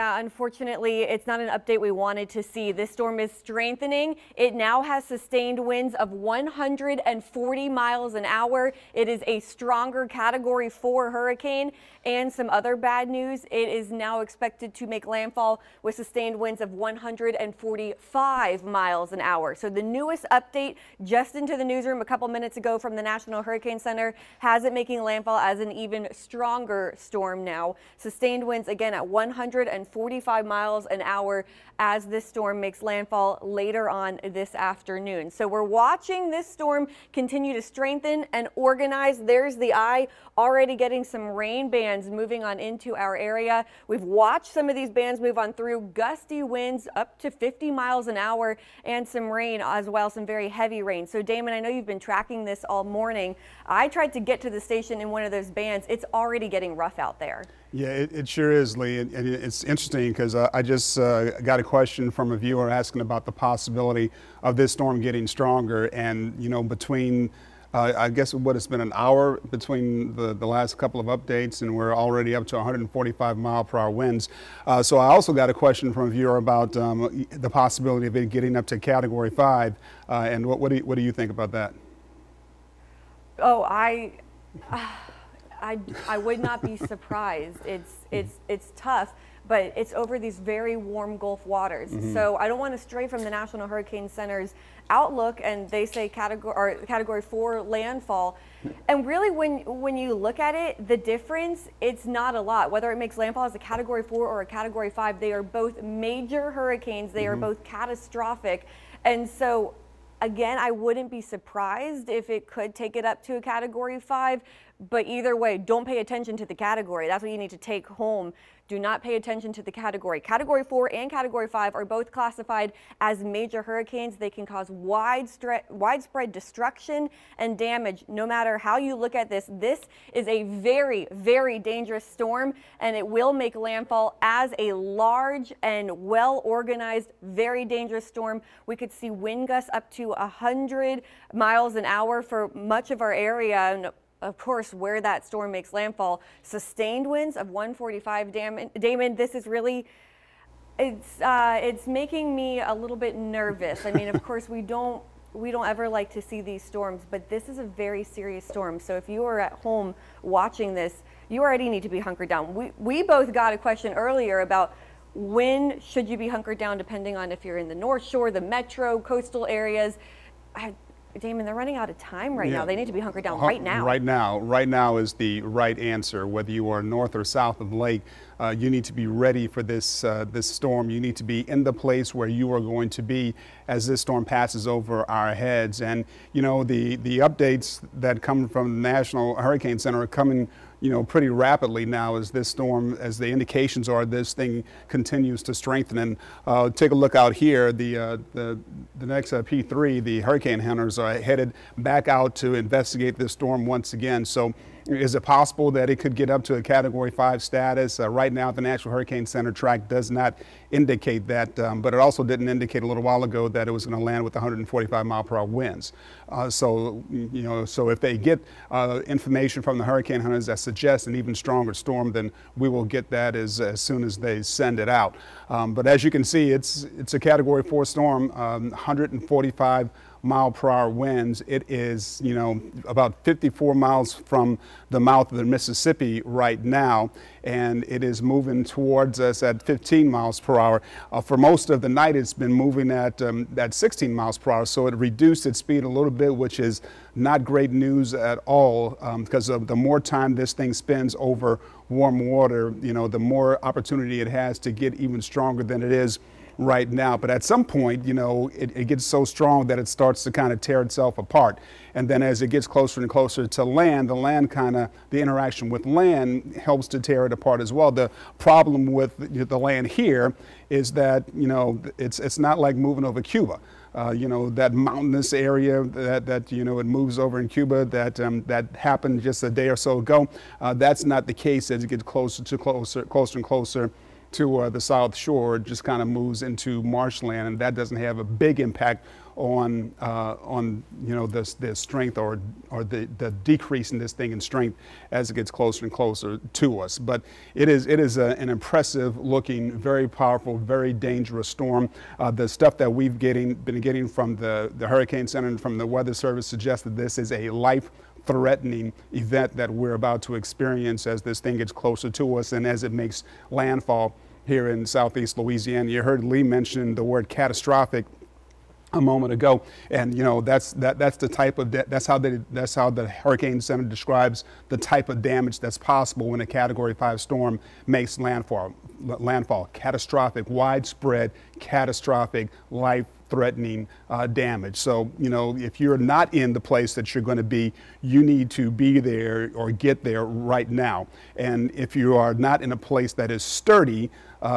Yeah, unfortunately, it's not an update we wanted to see. This storm is strengthening. It now has sustained winds of 140 miles an hour. It is a stronger Category 4 hurricane. And some other bad news, it is now expected to make landfall with sustained winds of 145 miles an hour. So the newest update just into the newsroom a couple minutes ago from the National Hurricane Center has it making landfall as an even stronger storm now. Sustained winds again at 145 miles an hour as this storm makes landfall later on this afternoon. So we're watching this storm continue to strengthen and organize. There's the eye already getting some rain bands moving on into our area. We've watched some of these bands move on through, gusty winds up to 50 miles an hour and some rain as well, some very heavy rain. So Damon, I know you've been tracking this all morning. I tried to get to the station in one of those bands. It's already getting rough out there. Yeah, it sure is, Lee. And it's interesting because I just got a question from a viewer asking about the possibility of this storm getting stronger. And, you know, between, I guess what it's been an hour between the last couple of updates, and we're already up to 145 mile per hour winds. So I also got a question from a viewer about the possibility of it getting up to Category 5. And what do you think about that? Oh, I would not be surprised. It's tough, but it's over these very warm Gulf waters. So I don't want to stray from the National Hurricane Center's outlook, and they say Category 4 landfall. And really, when you look at it, the difference, it's not a lot. Whether it makes landfall as a Category 4 or a Category 5, they are both major hurricanes. They are both catastrophic. And so, again, I wouldn't be surprised if it could take it up to a Category 5. But either way, don't pay attention to the category. That's what you need to take home. Do not pay attention to the category. Category 4 and Category 5 are both classified as major hurricanes. They can cause widespread destruction and damage. No matter how you look at this, this is a very, very dangerous storm, and it will make landfall as a large and well-organized, very dangerous storm. We could see wind gusts up to 100 miles an hour for much of our area. And of course, where that storm makes landfall, sustained winds of 145. Damon, this is really, it's making me a little bit nervous. I mean, of course, we don't ever like to see these storms, but this is a very serious storm. So if you are at home watching this, you already need to be hunkered down. We both got a question earlier about when should you be hunkered down, depending on if you're in the North Shore, the metro, coastal areas. Damon, they're running out of time right now. They need to be hunkered down right now. Right now is the right answer. Whether you are north or south of the lake, you need to be ready for this storm. You need to be in the place where you are going to be as this storm passes over our heads. And you know, the updates that come from the National Hurricane Center are coming, you know, pretty rapidly now as this storm, as the indications are, this thing continues to strengthen. And take a look out here. The next P3, the hurricane hunters are headed back out to investigate this storm once again. So is it possible that it could get up to a Category 5 status? Right now, the National Hurricane Center track does not indicate that, but it also didn't indicate a little while ago that it was going to land with 145 mile per hour winds. So, you know, so if they get information from the hurricane hunters that suggests an even stronger storm, then we will get that as soon as they send it out. But as you can see, it's a Category 4 storm, 145 mile per hour winds. It is, you know, about 54 miles from the mouth of the Mississippi right now, and it is moving towards us at 15 miles per hour. For most of the night, it's been moving at 16 miles per hour, so it reduced its speed a little bit, which is not great news at all, because of the more time this thing spends over warm water, you know, the more opportunity it has to get even stronger than it is right now. But at some point, you know, it gets so strong that it starts to kind of tear itself apart. And then as it gets closer and closer to land, the interaction with land helps to tear it apart as well. The problem with the land here is that, you know, it's not like moving over Cuba. You know, that mountainous area that you know, it moves over in Cuba that happened just a day or so ago. That's not the case as it gets closer and closer to the South Shore, it just kind of moves into marshland, and that doesn't have a big impact on the strength or the decrease in this thing in strength as it gets closer and closer to us. But it is an impressive looking, very powerful, very dangerous storm. The stuff that we've been getting from the Hurricane Center and from the Weather Service suggests that this is a life-threatening event that we're about to experience as this thing gets closer to us and as it makes landfall here in southeast Louisiana. You heard Lee mention the word catastrophic a moment ago, and that's the type of that's how the Hurricane Center describes the type of damage that's possible when a Category 5 storm makes landfall. Catastrophic, widespread, catastrophic, life-threatening damage. So if you're not in the place that you're going to be, you need to be there or get there right now. And if you are not in a place that is sturdy,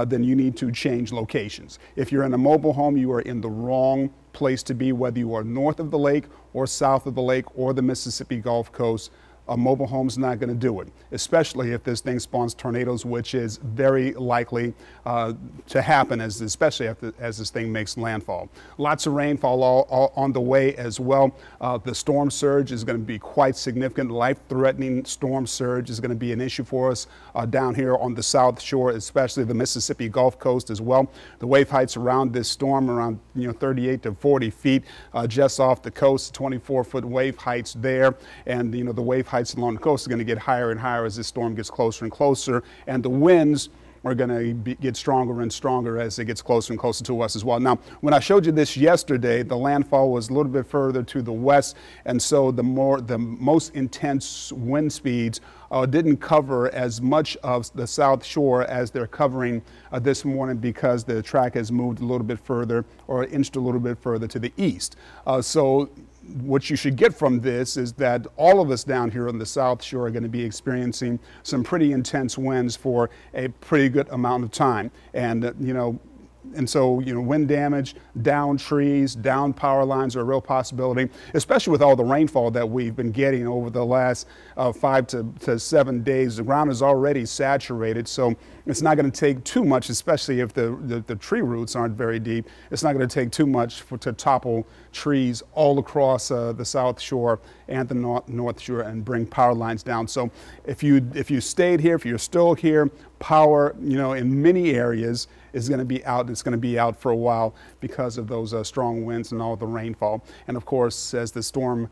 then you need to change locations. If you're in a mobile home, you are in the wrong place to be, whether you are north of the lake or south of the lake or the Mississippi Gulf Coast. A mobile home's not going to do it, especially if this thing spawns tornadoes, which is very likely to happen, especially as this thing makes landfall. Lots of rainfall all on the way as well. The storm surge is going to be quite significant. Life-threatening storm surge is going to be an issue for us down here on the South Shore, especially the Mississippi Gulf Coast as well. The wave heights around this storm around 38 to 40 feet just off the coast, 24-foot wave heights there, and the wave heights along the coast are going to get higher and higher as this storm gets closer and closer, and the winds are going to get stronger and stronger as it gets closer and closer to us as well. Now, when I showed you this yesterday, the landfall was a little bit further to the west, and so the most intense wind speeds didn't cover as much of the South Shore as they're covering this morning because the track has moved a little bit further or inched a little bit further to the east. So what you should get from this is that all of us down here on the South Shore are going to be experiencing some pretty intense winds for a pretty good amount of time. And so, wind damage, down trees, down power lines are a real possibility, especially with all the rainfall that we've been getting over the last 5 to 7 days. The ground is already saturated, so it's not going to take too much, especially if the tree roots aren't very deep. It's not going to take too much to topple trees all across the South Shore and the North Shore and bring power lines down. So if you stayed here, if you're still here, power, in many areas is going to be out. It's going to be out for a while because of those strong winds and all the rainfall. And of course, as the storm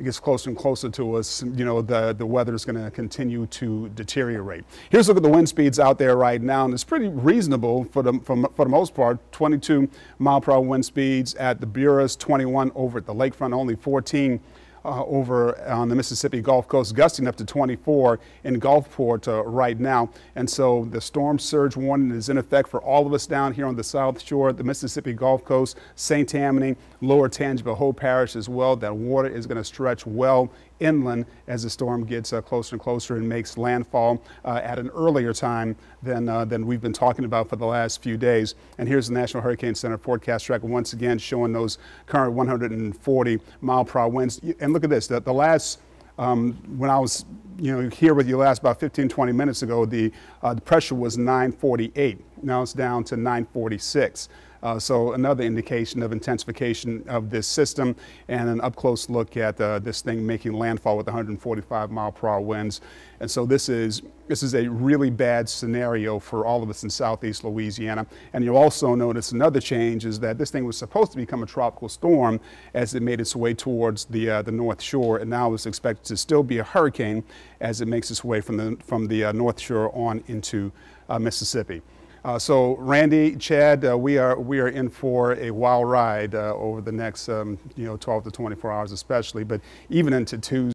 gets closer and closer to us, the weather is going to continue to deteriorate. Here's a look at the wind speeds out there right now, and it's pretty reasonable for the most part. 22 mile per hour wind speeds at the Buras, 21 over at the lakefront, only 14 over on the Mississippi Gulf Coast, gusting up to 24 in Gulfport right now. And so the storm surge warning is in effect for all of us down here on the South Shore, the Mississippi Gulf Coast, St. Tammany, Lower Tangipahoa Hope Parish as well. That water is going to stretch well inland as the storm gets closer and closer and makes landfall at an earlier time than we've been talking about for the last few days. And here's the National Hurricane Center forecast tracker once again showing those current 140 mile per hour winds. And look at this, the last when I was here with you last about 15-20 minutes ago, the pressure was 948. Now it's down to 946. So another indication of intensification of this system, and an up-close look at this thing making landfall with 145 mile per hour winds. And so this is a really bad scenario for all of us in southeast Louisiana. And you'll also notice another change is that this thing was supposed to become a tropical storm as it made its way towards the North Shore, and now it's expected to still be a hurricane as it makes its way from the North Shore on into Mississippi. So Randy, Chad, we are in for a wild ride over the next 12 to 24 hours especially, but even into Tuesday.